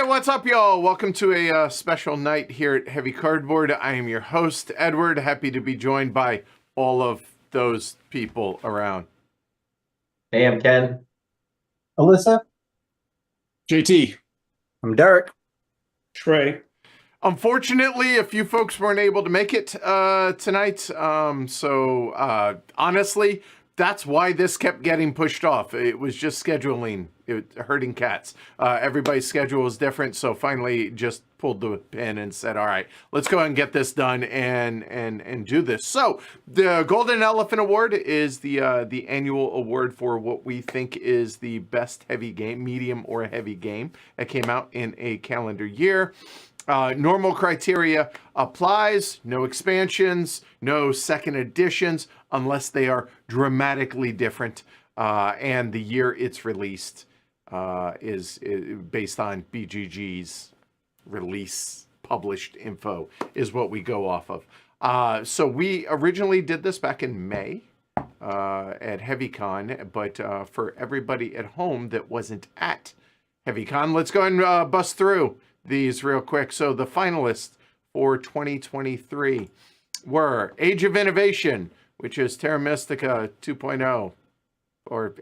What's up, y'all? Welcome to a special night here at Heavy Cardboard. I am your host, Edward. Happy to be joined by all of those people around. Hey, I'm Ken. Alyssa. JT. I'm Derek. Trey. Unfortunately, a few folks weren't able to make it tonight. Honestly, that's why this kept getting pushed off. It was just scheduling, herding cats. Everybody's schedule was different, so finally just pulled the pin and said, all right, let's go ahead and get this done and do this. So the Golden Elephant Award is the annual award for what we think is the best heavy game, medium or heavy game that came out in a calendar year. Normal criteria applies, no expansions, no second editions, unless they are dramatically different. And the year it's released is based on BGG's release published info is what we go off of. So we originally did this back in May at HeavyCon, but for everybody at home that wasn't at HeavyCon, let's go and bust through these real quick. So the finalists for 2023 were Age of Innovation, which is Terra Mystica 2.0,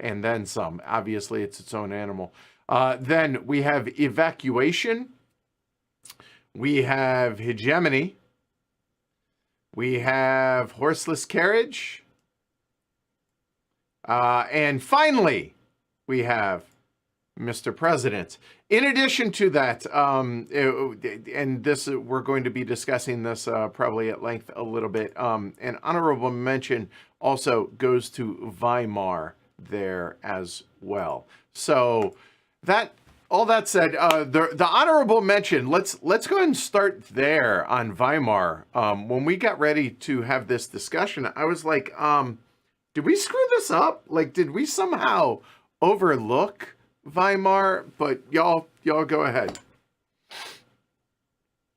and then some. Obviously, it's its own animal. Then we have Evacuation. We have Hegemony. We have Horseless Carriage. And finally, we have Mr. President. In addition to that, and this we're going to be discussing this probably at length a little bit. An honorable mention also goes to Weimar there as well. So that all that said, the honorable mention. Let's go ahead and start there on Weimar. When we got ready to have this discussion, I was like, did we screw this up? Like, did we somehow overlook Weimar? But y'all go ahead.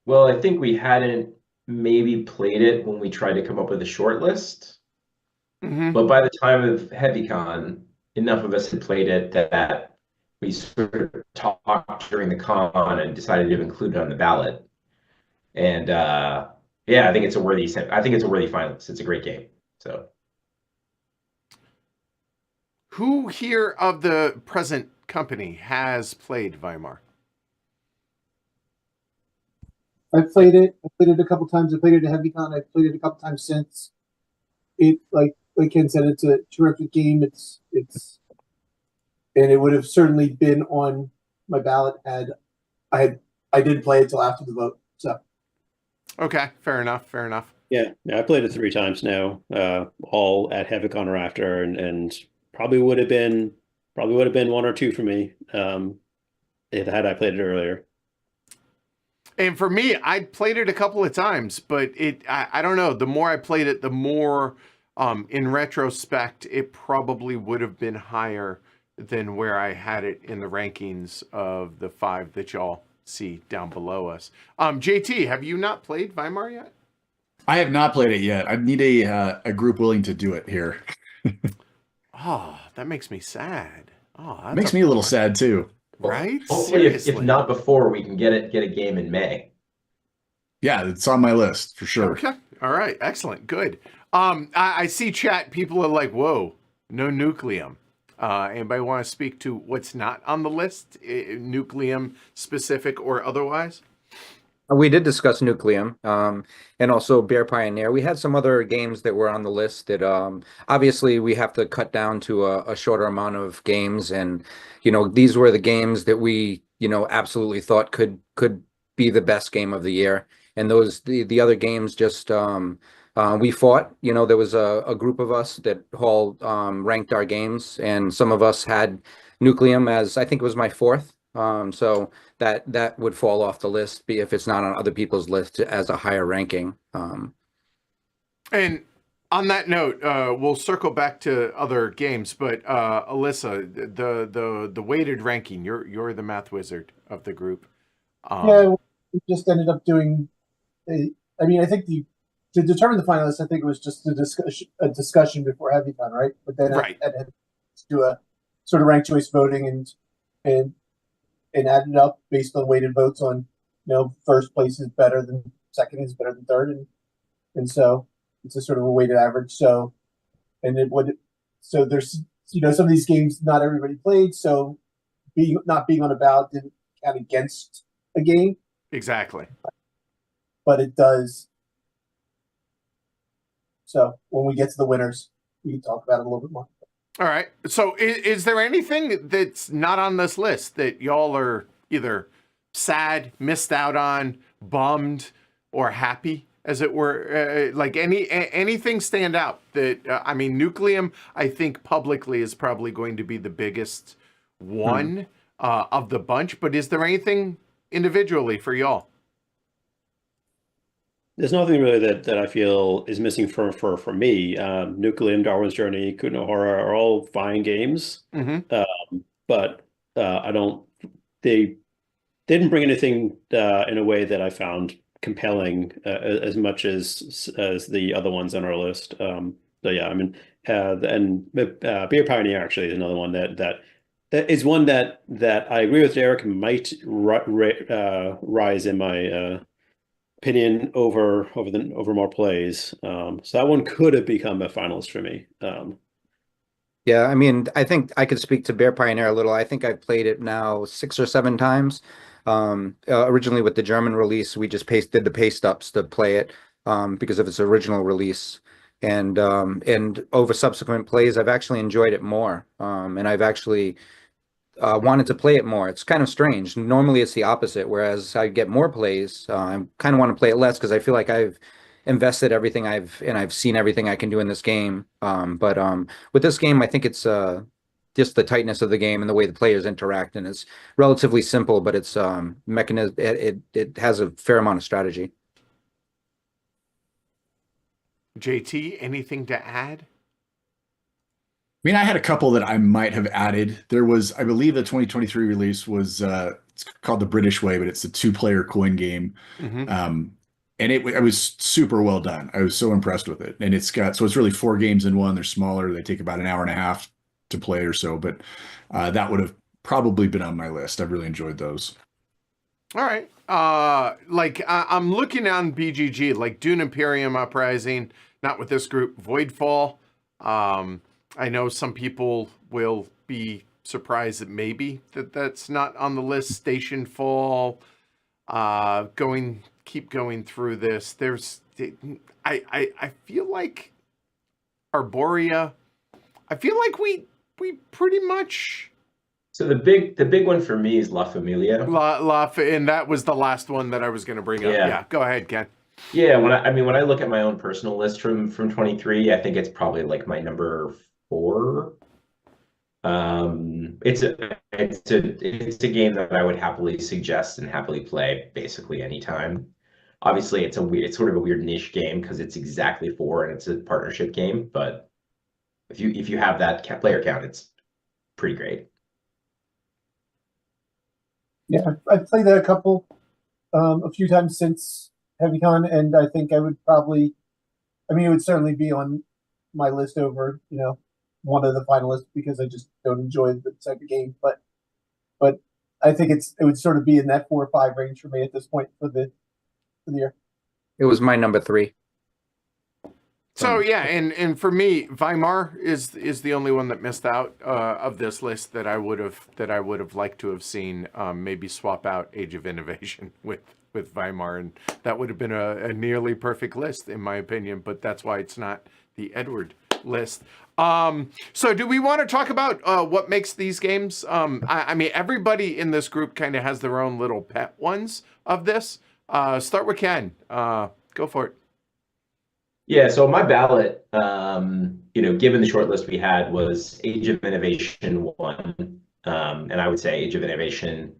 Well, I think we hadn't maybe played it when we tried to come up with a short list. Mm-hmm. But by the time of HeavyCon, enough of us had played it that we sort of talked during the con and decided to include it on the ballot. And yeah, I think it's a worthy finalist. It's a great game. So who here of the present company has played Weimar? I've played it. I played it a couple times. I played it at HeavyCon. I've played it a couple times since. It like Ken said, it's a terrific game. It's and it would have certainly been on my ballot had I didn't play it till after the vote. So Okay, fair enough. Yeah, I played it 3 times now, all at HeavyCon or after, and probably would have been 1 or 2 for me if had I played it earlier. And for me, I played it a couple of times, but I don't know. The more I played it, the more in retrospect, it probably would have been higher than where I had it in the rankings of the 5 that y'all see down below us. JT, have you not played Weimar yet? I have not played it yet. I need a group willing to do it here. Oh, that makes me sad. Oh, that Makes me a little sad too. Right? hopefully, if Seriously. not before, we can get a game in May. Yeah, it's on my list for sure. Okay. All right. Excellent. Good. I see chat. People are like, whoa, no Nucleum. Anybody want to speak to what's not on the list? Nucleum specific or otherwise? We did discuss Nucleum, and also Bear Pioneer. We had some other games that were on the list that obviously we have to cut down to a shorter amount of games, and these were the games that we absolutely thought could be the best game of the year. And those the other games just we fought. There was a group of us that all ranked our games, and some of us had Nucleum as I think it was my 4th. So that would fall off the list if it's not on other people's list as a higher ranking. And on that note, we'll circle back to other games, but Alyssa, the weighted ranking, you're the math wizard of the group. yeah, we just ended up doing. I think to determine the finalists, I think it was just a discussion before HeavyCon, right? But then Right. I had to do a sort of ranked choice voting and add it up based on weighted votes on, first place is better than second is better than third. And so it's a sort of a weighted average. So there's, some of these games, not everybody played. So not being on a ballot didn't count against a game, Exactly. but it does. So when we get to the winners, we can talk about it a little bit more. All right. So is there anything that's not on this list that y'all are either sad, missed out on, bummed, or happy, as it were? Like anything stand out that, Nucleum, I think publicly is probably going to be the biggest one of the bunch, but is there anything individually for y'all? there's nothing really that I feel is missing for me. Nucleum, Darwin's Journey, Kuno Horror are all fine games, Hmm. but I don't. They didn't bring anything in a way that I found compelling as much as the other ones on our list. So yeah, I mean, Beer Pioneer actually is another one that is one that I agree with Derek might rise in my opinion over more plays. So that one could have become a finalist for me. Yeah, I mean, I think I could speak to Bear Pioneer a little. I think I've played it now 6 or 7 times. Originally with the German release, we just did the paste ups to play it because of its original release. And over subsequent plays, I've actually enjoyed it more. And I've actually wanted to play it more. It's kind of strange. Normally it's the opposite, whereas I get more plays. I kind of want to play it less because I feel like I've invested everything I've seen everything I can do in this game. But with this game, I think it's just the tightness of the game and the way the players interact, and it's relatively simple, but it's mechanism. It has a fair amount of strategy. JT, anything to add? I mean, I had a couple that I might have added. There was, I believe, the 2023 release was it's called The British Way, but it's a two-player coin game. Hmm. And it was super well done. I was so impressed with it. And it's really 4 games in one. They're smaller. They take about an hour and a half to play or so, but that would have probably been on my list. I've really enjoyed those. All right. I'm looking on BGG, like Dune Imperium Uprising, not with this group, Voidfall. I know some people will be surprised that maybe that's not on the list. Station Fall. Keep going through this. I feel like Arborea. I feel like we pretty much So the big one for me is La Familia. and that was the last one that I was going to bring up. Yeah. Yeah, go ahead, Ken. Yeah, when I look at my own personal list from 23, I think it's probably like my number 4. It's a game that I would happily suggest and happily play basically anytime. Obviously, it's sort of a weird niche game because it's exactly 4 and it's a partnership game, but if you have that player count, it's pretty great. Yeah, I've played that a few times since HeavyCon, and I think I would probably, I mean, it would certainly be on my list over, one of the finalists because I just don't enjoy the type of game. But I think it would sort of be in that 4 or 5 range for me at this point for the year. It was my number 3. So yeah, and for me, Weimar is the only one that missed out of this list that I would have liked to have seen. Maybe swap out Age of Innovation with Weimar, and that would have been a nearly perfect list in my opinion. But that's why it's not the Edward list. So do we want to talk about what makes these games? I mean, everybody in this group kind of has their own little pet ones of this. Start with Ken. Go for it. Yeah, so my ballot, given the short list we had, was Age of Innovation 1. And I would say Age of Innovation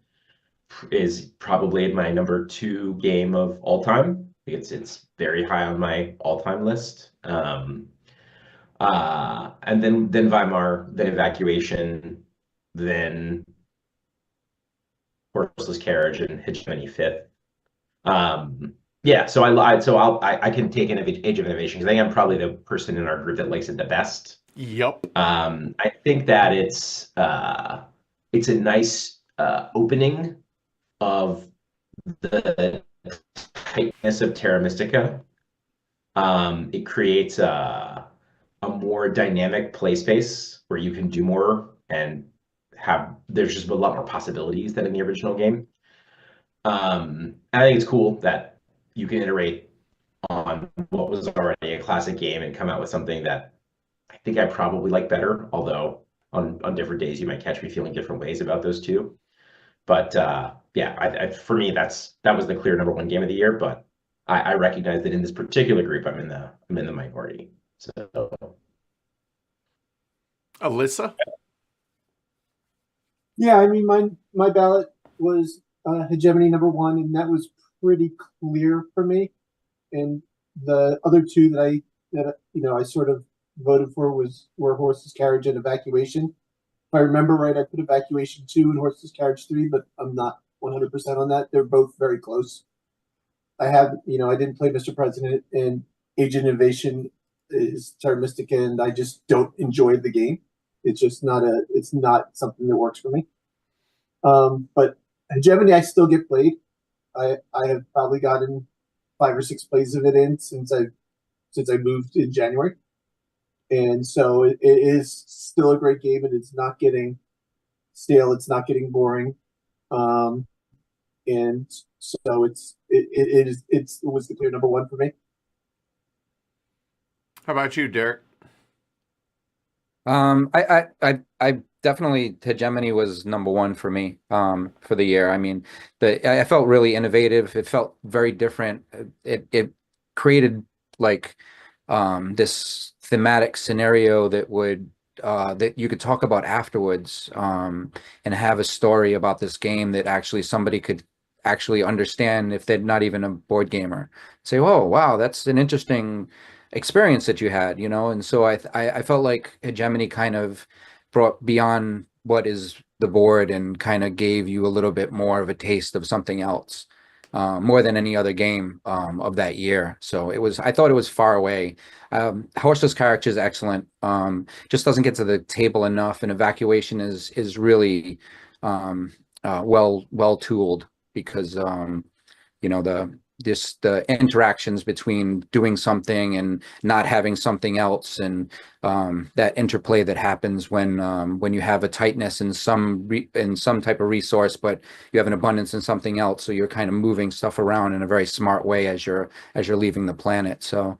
is probably my number 2 game of all time. It's very high on my all-time list. And then Weimar, then Evacuation, then Horseless Carriage and Hegemony 5th. Yeah, so I can take an Age of Innovation because I think I'm probably the person in our group that likes it the best. Yep. I think that it's a nice opening of the tightness of Terra Mystica. It creates a more dynamic play space where you can do more and there's just a lot more possibilities than in the original game. I think it's cool that you can iterate on what was already a classic game and come out with something that I think I probably like better, although on different days you might catch me feeling different ways about those two. But yeah, for me that was the clear number 1 game of the year. But I recognize that in this particular group I'm in the minority. So Alyssa? Yeah, I mean, my ballot was Hegemony number 1, and that was pretty clear for me. and the other two that I sort of voted for were Horse's Carriage and Evacuation. If I remember right, I put Evacuation 2 and Horse's Carriage 3, but I'm not 100% on that. They're both very close. I didn't play Mr. President, and Agent Invasion is Terra Mystica, and I just don't enjoy the game. It's just it's not something that works for me. But Hegemony, I still get played. I have probably gotten 5 or 6 plays of it in since I moved in January, and so it is still a great game, and it's not getting stale. It's not getting boring, and so it was the clear number one for me. How about you, Derek? I definitely Hegemony was number one for me for the year. I mean, I felt really innovative. It felt very different. It created like this thematic scenario that you could talk about afterwards, and have a story about this game that actually somebody could actually understand if they're not even a board gamer. Say, oh wow, that's an interesting experience that you had, and so I felt like Hegemony kind of brought beyond what is the board and kind of gave you a little bit more of a taste of something else, more than any other game of that year. So I thought it was far away. Horseless Carriage is excellent. Just doesn't get to the table enough, and Evacuation is really well tooled, because the interactions between doing something and not having something else, and that interplay that happens when you have a tightness in some type of resource, but you have an abundance in something else. So you're kind of moving stuff around in a very smart way as you're leaving the planet. So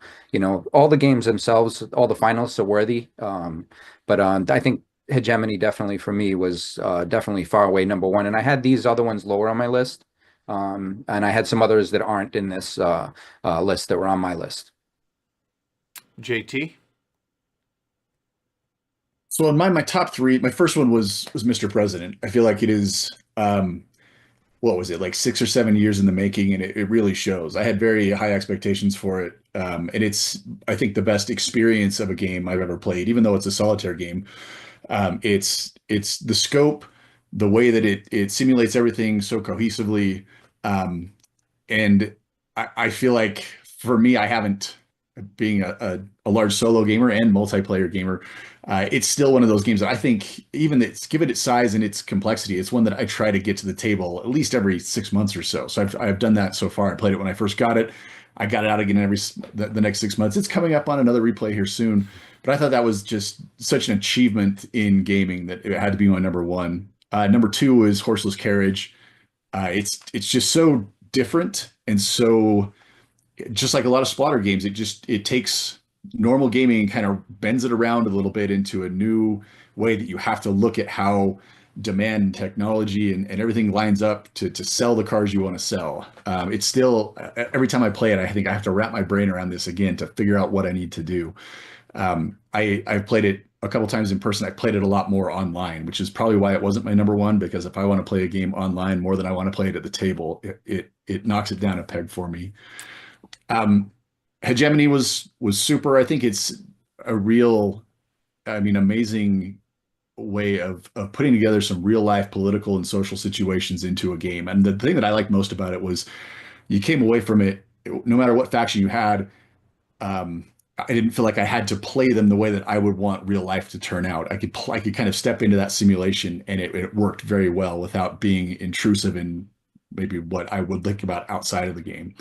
all the games themselves, all the finalists are worthy, but I think Hegemony definitely for me was definitely far away number one. And I had these other ones lower on my list. And I had some others that aren't in this list that were on my list. JT? So in my top 3, my first one was Mr. President. I feel like it is, what was it, like 6 or 7 years in the making, and it really shows. I had very high expectations for it, and it's, I think, the best experience of a game I've ever played, even though it's a solitaire game. It's the scope, the way that it simulates everything so cohesively, and I feel like for me, I haven't, being a large solo gamer and multiplayer gamer, it's still one of those games that I think, even given its size and its complexity, it's one that I try to get to the table at least every 6 months or so. So I've done that so far. I played it when I first got it. I got it out again the next 6 months. It's coming up on another replay here soon. But I thought that was just such an achievement in gaming that it had to be my number one. Number 2 is Horseless Carriage. It's just so different, and so just like a lot of Splatter games, it takes normal gaming and kind of bends it around a little bit into a new way that you have to look at how demand and technology and everything lines up to sell the cars you want to sell. It's still, every time I play it, I think I have to wrap my brain around this again to figure out what I need to do. I've played it a couple times in person. I played it a lot more online, which is probably why it wasn't my number one, because if I want to play a game online more than I want to play it at the table, it knocks it down a peg for me. Hegemony was super. I think it's a real, amazing way of putting together some real life political and social situations into a game. And the thing that I liked most about it was you came away from it, no matter what faction you had, I didn't feel like I had to play them the way that I would want real life to turn out. I could kind of step into that simulation, and it worked very well without being intrusive in maybe what I would think about outside of the game.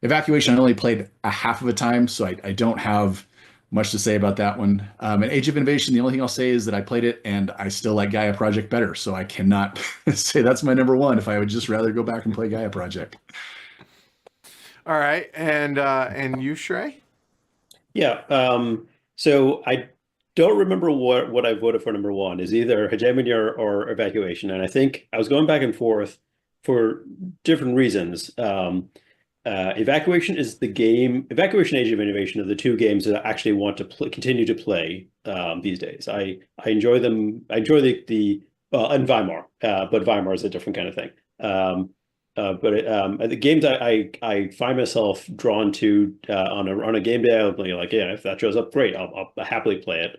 Evacuation, I only played a half of a time, so I don't have much to say about that one. And Age of Innovation, the only thing I'll say is that I played it, and I still like Gaia Project better, so I cannot say that's my number one if I would just rather go back and play Gaia Project. All right, and you, Shrey? Yeah. So I don't remember what I voted for number one. Is either Hegemony or Evacuation, and I think I was going back and forth for different reasons. Evacuation is the game. Evacuation, Age of Innovation are the two games that I actually want to continue to play these days. I enjoy them. I enjoy the and Weimar, but Weimar is a different kind of thing. The games I find myself drawn to on a game day, I'll be like, yeah, if that shows up, great, I'll happily play it.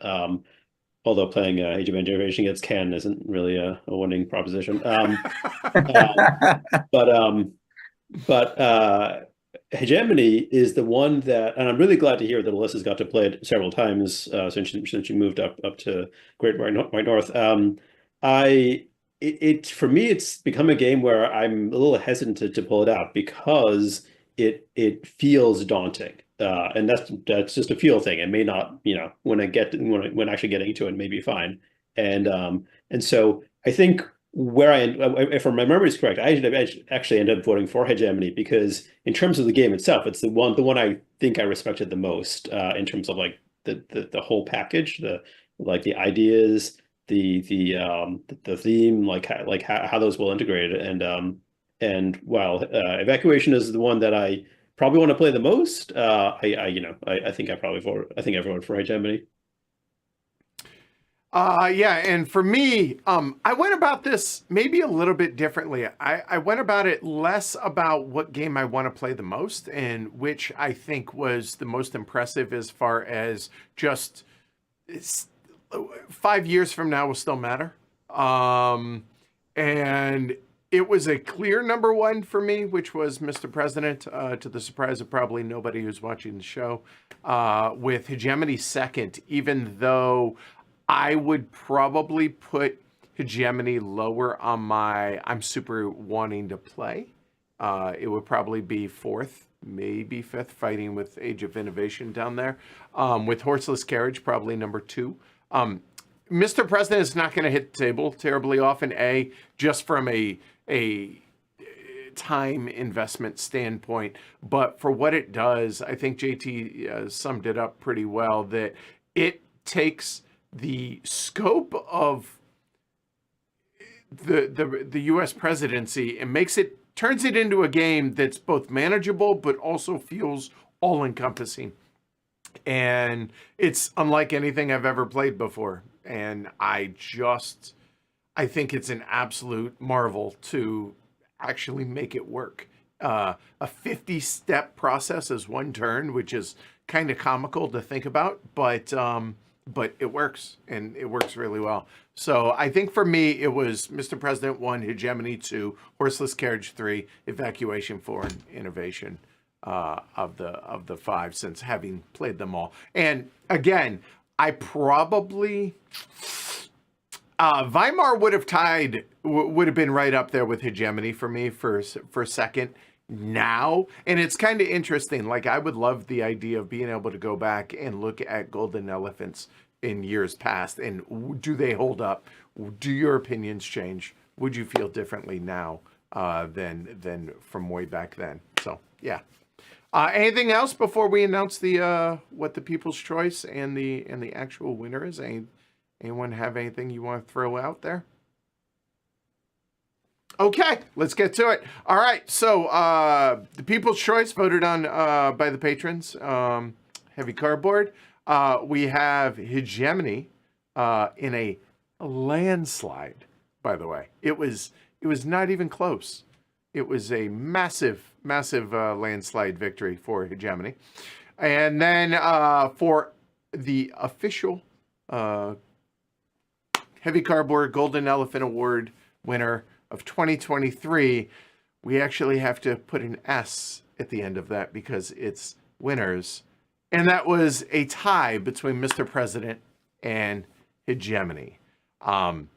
Although playing Age of Generation against Ken isn't really a winning proposition. But Hegemony is the one that, and I'm really glad to hear that Alyssa's got to play it several times since you moved up to Great White North. For me, it's become a game where I'm a little hesitant to pull it out because it feels daunting. And that's just a feel thing. It may not, when actually getting into it, may be fine. And so I think if my memory is correct, I actually ended up voting for Hegemony because in terms of the game itself, it's the one I think I respected the most in terms of like the whole package, the ideas, the theme, like how those will integrate, and while Evacuation is the one that I probably want to play the most, I think I voted for Hegemony. Yeah, and for me, I went about this maybe a little bit differently. I went about it less about what game I want to play the most and which I think was the most impressive as far as just 5 years from now will still matter. And it was a clear number one for me, which was Mr. President, to the surprise of probably nobody who's watching the show, with Hegemony second, even though I would probably put Hegemony lower on my I'm super wanting to play. It would probably be fourth, maybe fifth, fighting with Age of Innovation down there. With Horseless Carriage, probably number two. Mr. President is not going to hit the table terribly often, just from a time investment standpoint. But for what it does, I think JT summed it up pretty well, that it takes the scope of the U.S. presidency and turns it into a game that's both manageable but also feels all-encompassing. And it's unlike anything I've ever played before. And I think it's an absolute marvel to actually make it work. A 50-step process is one turn, which is kind of comical to think about, but it works, and it works really well. So I think for me, it was Mr. President 1, Hegemony 2, Horseless Carriage 3, Evacuation 4, and Innovation of the 5, since having played them all. And again, I probably Weimar would have been right up there with Hegemony for me for second now. And it's kind of interesting. Like, I would love the idea of being able to go back and look at Golden Elephants in years past, and do they hold up? Do your opinions change? Would you feel differently now than from way back then? So yeah. Anything else before we announce the what the People's Choice and the actual winner is? Anyone have anything you want to throw out there? Okay, let's get to it. All right, so the People's Choice voted on by the patrons. Heavy Cardboard. We have Hegemony in a landslide. By the way, it was not even close. It was a massive landslide victory for Hegemony. And then for the official Heavy Cardboard Golden Elephant Award winner of 2023, we actually have to put an S at the end of that because it's winners. And that was a tie between Mr. President and Hegemony. And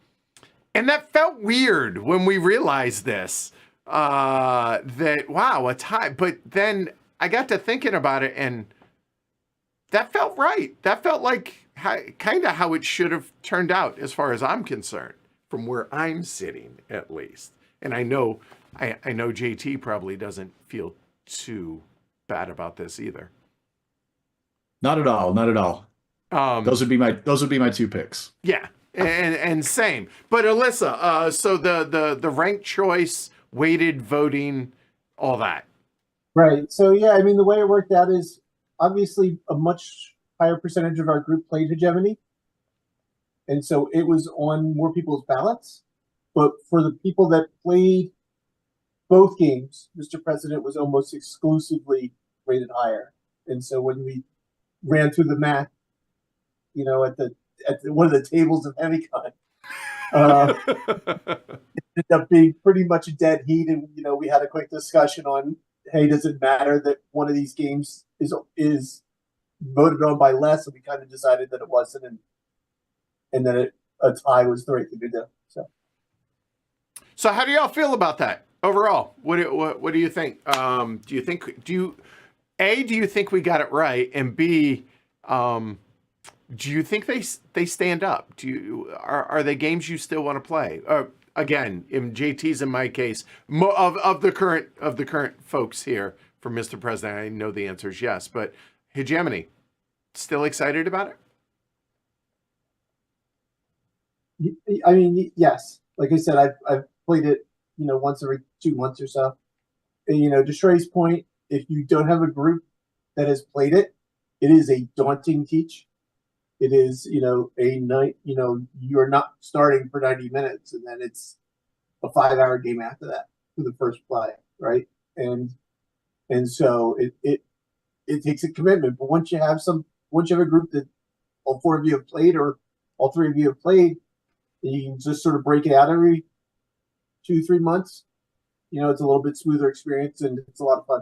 that felt weird when we realized this. That, wow, a tie. But then I got to thinking about it, and that felt right. That felt like kind of how it should have turned out, as far as I'm concerned, from where I'm sitting, at least. And I know JT probably doesn't feel too bad about this either. Not at all. Not at all. Those would be my two picks. Yeah, and same. But Alyssa, so the ranked choice, weighted voting, all that. Right. So yeah, I mean, the way it worked out is obviously a much higher percentage of our group played Hegemony, and so it was on more people's ballots. But for the people that played both games, Mr. President was almost exclusively rated higher. And so when we ran through the math, you know, at one of the tables of HeavyCon, it ended up being pretty much a dead heat. And, you know, we had a quick discussion on, hey, does it matter that one of these games is voted on by less? And we kind of decided that it wasn't, and that a tie was the right thing to do. So how do y'all feel about that overall? What do you think? Do you think we got it right? And B, do you think they stand up? Are they games you still want to play? Again, in JT's in my case, of the current folks here for Mr. President, I know the answer is yes. But Hegemony, still excited about it? I mean, yes. Like I said, I've played it, you know, once every 2 months or so. And, you know, to Shrey's point, if you don't have a group that has played it, it is a daunting teach. It is, you know, a night, you know, you're not starting for 90 minutes and then it's a 5-hour game after that for the first play, right? And so it takes a commitment. But once you have a group that all 4 of you have played or all 3 of you have played, you can just sort of break it out every 2-3 months. You know, it's a little bit smoother experience and it's a lot of fun.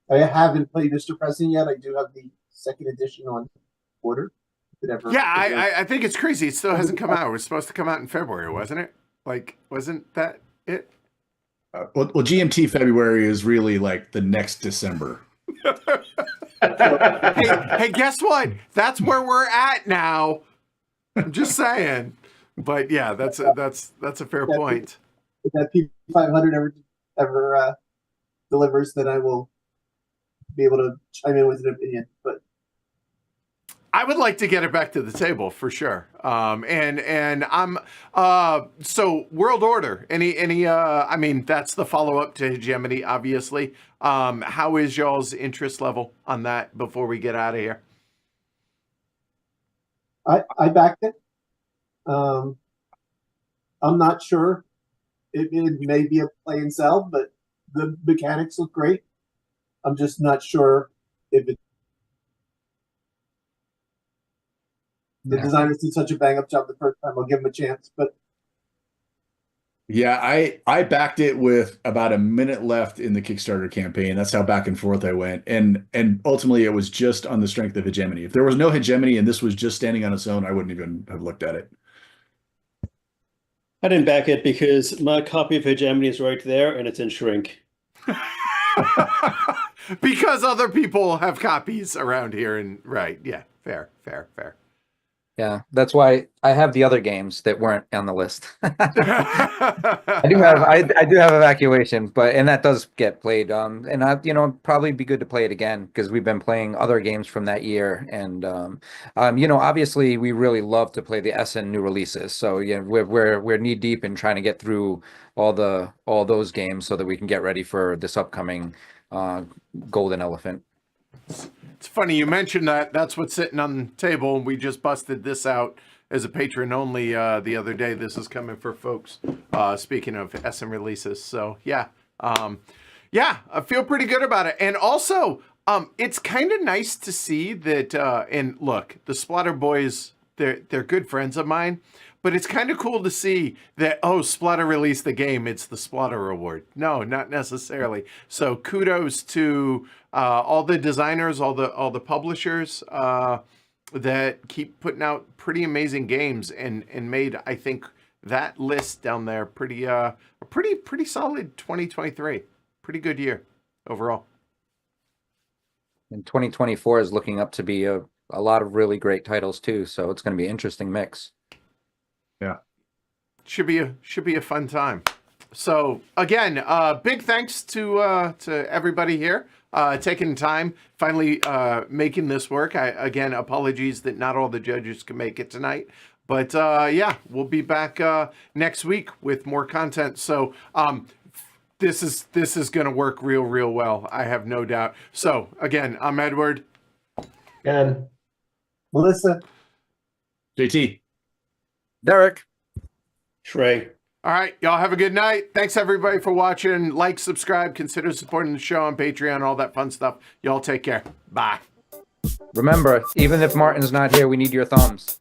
I haven't played Mr. President yet. I do have the 2nd edition on order. Yeah, I think it's crazy. It still hasn't come out. It was supposed to come out in February, wasn't it? Like, wasn't that it? Well, GMT February is really like the next December. hey, guess what? That's where we're at now. I'm just saying. But yeah, that's a fair point. If that P500 ever delivers, then I will be able to chime in with an opinion. But I would like to get it back to the table for sure. And I'm so World Order. Any I mean, that's the follow up to Hegemony, obviously. How is y'all's interest level on that before we get out of here? I backed it. I'm not sure. It may be a play and sell, but the mechanics look great. I'm just not sure if the designers did such a bang up job the first time. I'll give them a chance, but yeah, I backed it with about a minute left in the Kickstarter campaign. That's how back and forth I went, and ultimately it was just on the strength of Hegemony. If there was no Hegemony and this was just standing on its own, I wouldn't even have looked at it. I didn't back it because my copy of Hegemony is right there and it's in shrink. Because other people have copies around here, and right, yeah, fair. Yeah, that's why I have the other games that weren't on the list. I do have Evacuation, and that does get played. And probably be good to play it again because we've been playing other games from that year. And obviously we really love to play the Essen new releases. So yeah, we're knee deep in trying to get through all those games so that we can get ready for this upcoming Golden Elephant. It's funny you mentioned that. That's what's sitting on the table. We just busted this out as a patron only the other day. This is coming for folks. Speaking of SM releases, so yeah, I feel pretty good about it. And also, it's kind of nice to see that. And look, the Splatter Boys, they're good friends of mine. But it's kind of cool to see that, Splatter released the game. It's the Splatter Award. No, not necessarily. So kudos to all the designers, all the publishers that keep putting out pretty amazing games and made, I think, that list down there a pretty solid 2023. Pretty good year overall. And 2024 is looking up to be a lot of really great titles too. So it's going to be an interesting mix. Yeah, should be a fun time. So again, big thanks to everybody here taking time, finally making this work. Again, apologies that not all the judges can make it tonight, but we'll be back next week with more content. So this is going to work real well. I have no doubt. So again, I'm Edward. And Melissa. JT. Derek. Shrey. All right, y'all have a good night. Thanks everybody for watching. Like, subscribe, consider supporting the show on Patreon, all that fun stuff. Y'all take care. Bye. Remember, even if Martin's not here, we need your thumbs.